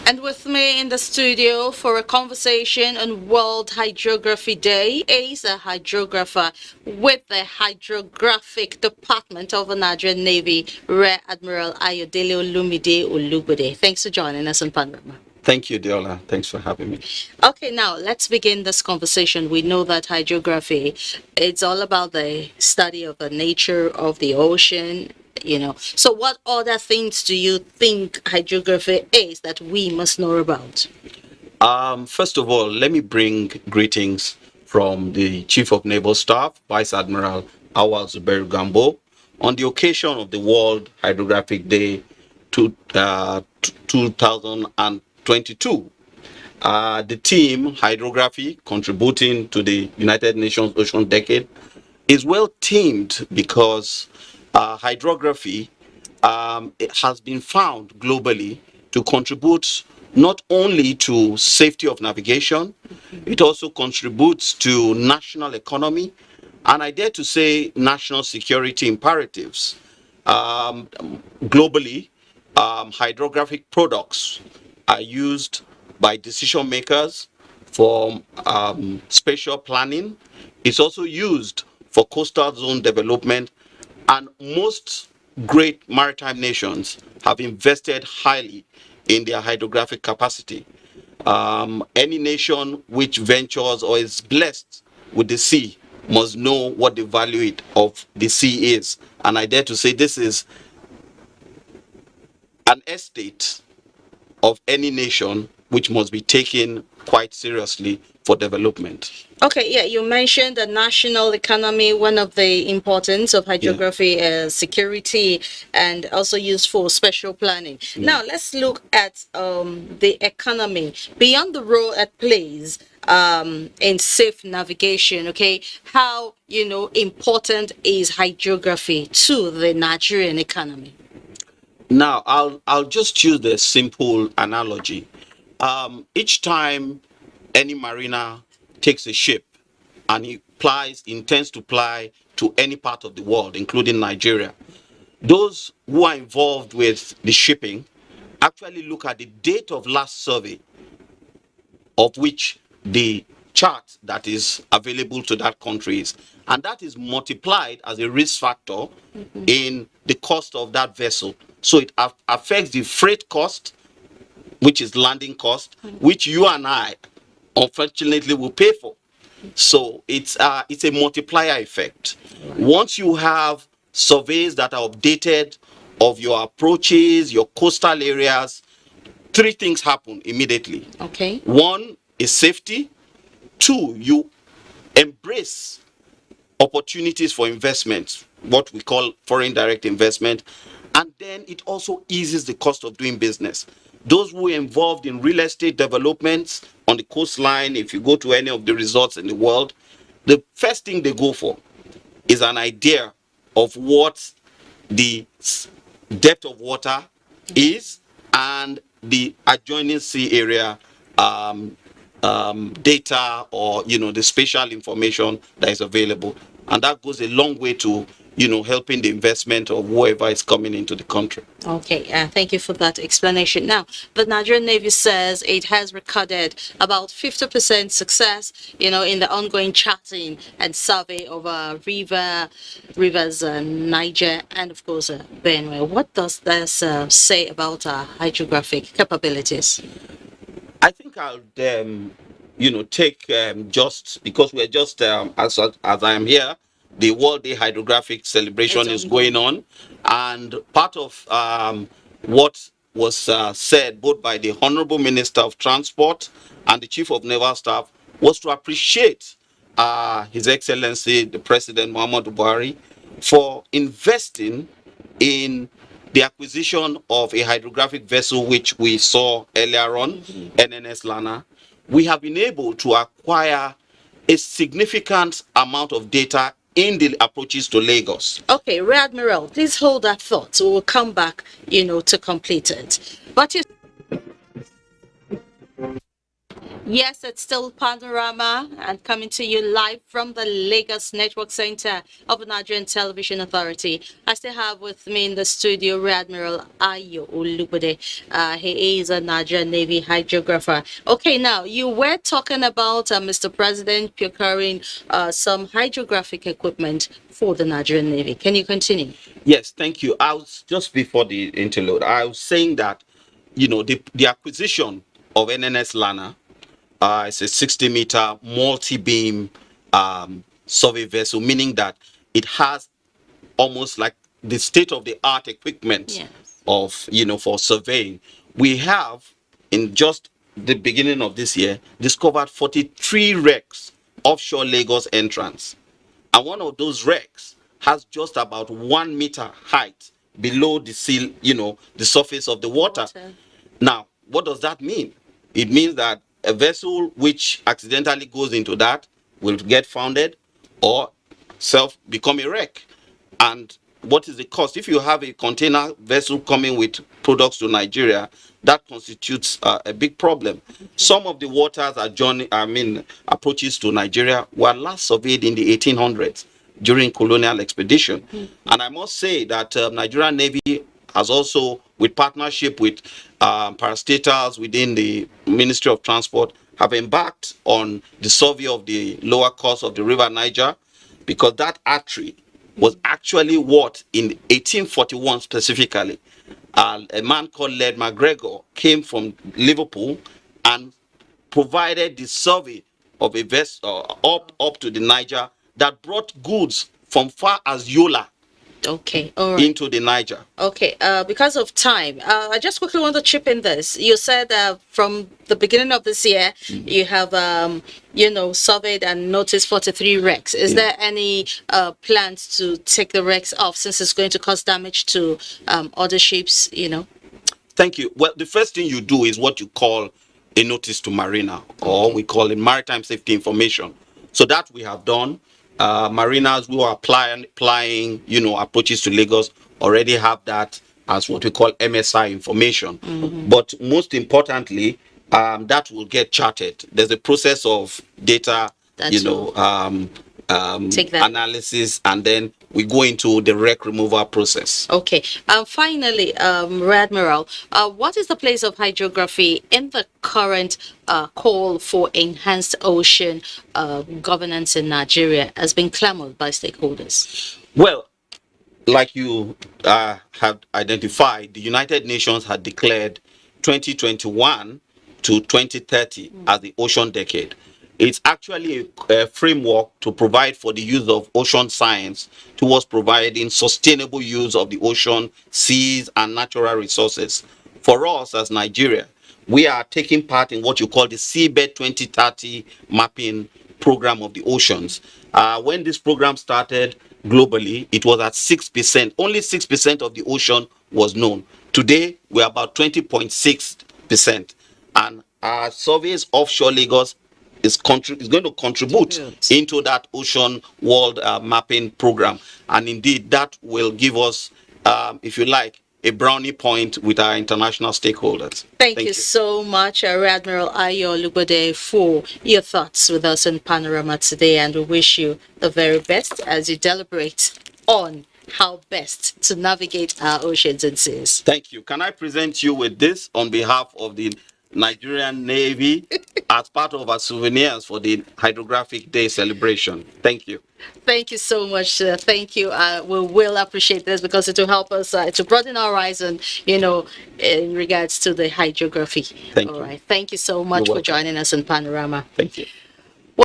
And with me in the studio for a conversation on World Hydrography Day is a hydrographer with the Hydrographic Department of the Nigerian Navy, Rear Admiral Ayodele Olumide Olugbede. Thanks for joining us on Panorama. Thank you, Diola. Thanks for having me. Okay, now let's begin this conversation. We know that hydrography, it's all about the study of the nature of the ocean, So what other things do you think hydrography is that we must know about? First of all, let me bring greetings from the Chief of Naval Staff, Vice Admiral Awal Zubairu Gambo, on the occasion of the World Hydrographic Day 2022. The team, Hydrography, contributing to the United Nations Ocean Decade, is well teamed because hydrography it has been found globally to contribute not only to safety of navigation, it also contributes to national economy, and I dare to say national security imperatives. Globally, hydrographic products are used by decision makers for spatial planning. It's also used for coastal zone development, and most great maritime nations have invested highly in their hydrographic capacity. Any nation which ventures or is blessed with the sea must know what the value of the sea is. And I dare to say this is an estate of any nation which must be taken quite seriously for development. Okay, yeah, you mentioned the national economy. One of the importance of hydrography is security and also used for special planning. Now, let's look at the economy beyond the role it plays in safe navigation. Okay, how important is hydrography to the Nigerian economy? Now, I'll just use the simple analogy. Each time any mariner takes a ship and he intends to ply to any part of the world, including Nigeria, those who are involved with the shipping actually look at the date of last survey of which the chart that is available to that country is, and that is multiplied as a risk factor in the cost of that vessel. So it affects the freight cost, which is landing cost, which you and I unfortunately will pay for. So it's a multiplier effect. Once you have surveys that are updated of your approaches, your coastal areas, three things happen immediately. Okay. One is safety. Two, you embrace opportunities for investment, what we call foreign direct investment. And then it also eases the cost of doing business. Those who are involved in real estate developments on the coastline, if you go to any of the resorts in the world, the first thing they go for is an idea of what the depth of water is and the adjoining sea area data, or the spatial information that is available, and that goes a long way to helping the investment of whoever is coming into the country. Okay, thank you for that explanation. Now, the Nigerian Navy says it has recorded about 50% success, in the ongoing charting and survey of rivers, Niger, and of course, Benue. What does this say about our hydrographic capabilities? I think I'll, take just because we're just as I am here, the World Day Hydrographic Celebration is going on, and part of what was said both by the Honorable Minister of Transport and the Chief of Naval Staff was to appreciate His Excellency the President Muhammadu Buhari for investing in the acquisition of a hydrographic vessel which we saw earlier on, NNS Lana. We have been able to acquire a significant amount of data in the approaches to Lagos. Okay, Rear Admiral, please hold that thought. We'll come back, to complete it. But Yes, it's still Panorama and coming to you live from the Lagos Network Center of the Nigerian Television Authority. I still have with me in the studio Rear Admiral Ayo Olubode. He is a Nigerian Navy hydrographer. Okay, now you were talking about Mr. President procuring some hydrographic equipment for the Nigerian Navy. Can you continue? Yes, thank you. I was just before the interlude, I was saying that, the acquisition of NNS Lana, it's a 60-meter multi-beam survey vessel, meaning that it has almost like the state-of-the-art equipment Yes. of, for surveying. We have, in just the beginning of this year, discovered 43 wrecks offshore Lagos entrance. And one of those wrecks has just about 1 meter height below the sea, the surface of the water. Now, what does that mean? It means that a vessel which accidentally goes into that will get founded or become a wreck. And what is the cost? If you have a container vessel coming with products to Nigeria, that constitutes a big problem. Some of the waters approaches to Nigeria were last surveyed in the 1800s during colonial expedition. And I must say that Nigerian Navy has also, with partnership with parastatals within the Ministry of Transport, have embarked on the survey of the lower course of the River Niger, because that artery was actually what, in 1841 specifically, a man called Laird MacGregor came from Liverpool and provided the survey of a vessel up to the Niger that brought goods from far as Yola Okay, all right. into the Niger. Okay, because of time, I just quickly want to chip in this. You said from the beginning of this year, you have, surveyed and noticed 43 wrecks. Is there any plans to take the wrecks off since it's going to cause damage to other ships? Thank you. Well, the first thing you do is what you call a notice to Marina, or we call it maritime safety information. So that we have done. Mariners who are applying, approaches to Lagos already have that as what we call MSI information. But most importantly, that will get charted. There's a process of data, Take that. analysis, and then we go into the wreck removal process. Okay. Finally, Rear Admiral, what is the place of hydrography in the current call for enhanced ocean governance in Nigeria has been clamored by stakeholders? Well, like you have identified, the United Nations had declared 2021 to 2030 as the ocean decade. It's actually a framework to provide for the use of ocean science towards providing sustainable use of the ocean, seas, and natural resources. For us as Nigeria, we are taking part in what you call the Seabed 2030 mapping program of the oceans. When this program started globally, it was at 6%. Only 6% of the ocean was known. Today, we're about 20.6%. And our surveys offshore Lagos is going to contribute into that ocean world mapping program. And indeed, that will give us, if you like, a brownie point with our international stakeholders. Thank you so much, Rear Admiral Ayo Olubode, for your thoughts with us in Panorama today, and we wish you the very best as you deliberate on how best to navigate our oceans and seas. Thank you. Can I present you with this on behalf of the Nigerian Navy as part of our souvenirs for the Hydrographic Day celebration? Thank you. Thank you so much, sir. Thank you. We will appreciate this because it will help us to broaden our horizon, in regards to the hydrography. Thank All you. right. Thank you so much for joining us in Panorama. Thank you.